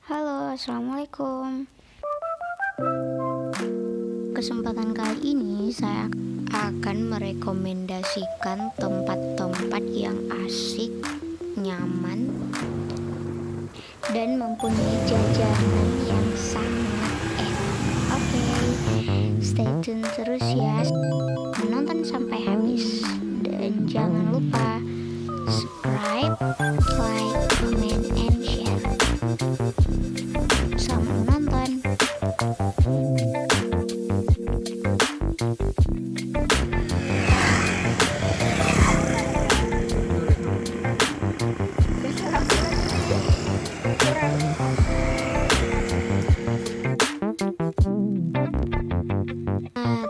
Halo, assalamualaikum. Kesempatan kali ini saya akan merekomendasikan tempat-tempat yang asik, nyaman, dan mempunyai jajanan yang sangat enak. Oke, stay tune terus ya, nonton sampai habis, dan jangan lupa subscribe, like, comment, and share. Selamat menonton.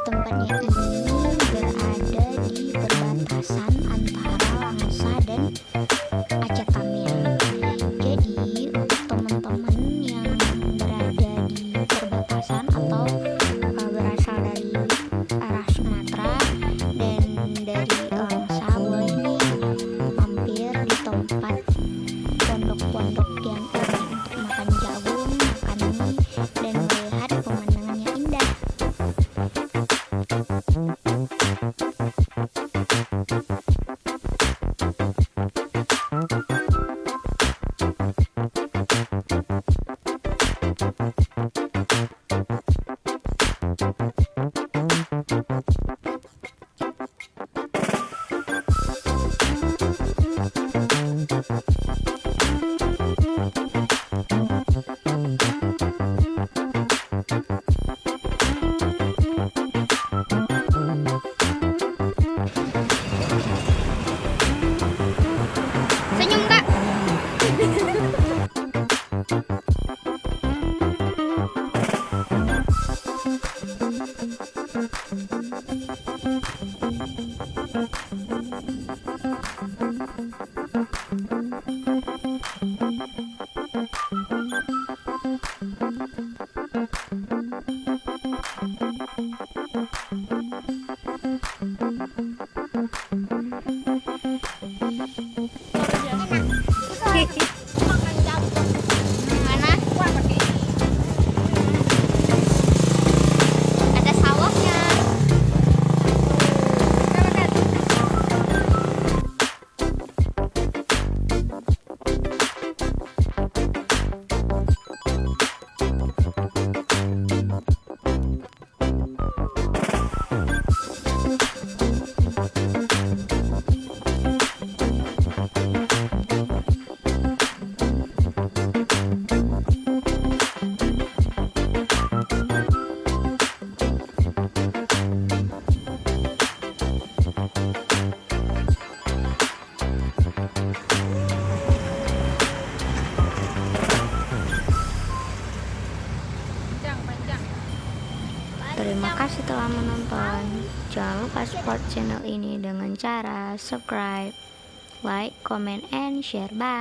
Tempatnya ini berada di perbatasan antara Langsa dan Tamiang. Jadi untuk teman-teman yang berada di perbatasan atau berasal dari arah Sumatera dan dari Langsa, boleh nih mampir di tempat pondok-pondok yang ini untuk makan jagung, makan mie, dan melihat pemandangannya indah. Senyum kak. Mana? Ada sawahnya. Terima kasih telah menonton. Jangan lupa support channel ini dengan cara subscribe, like, comment, and share. Bye.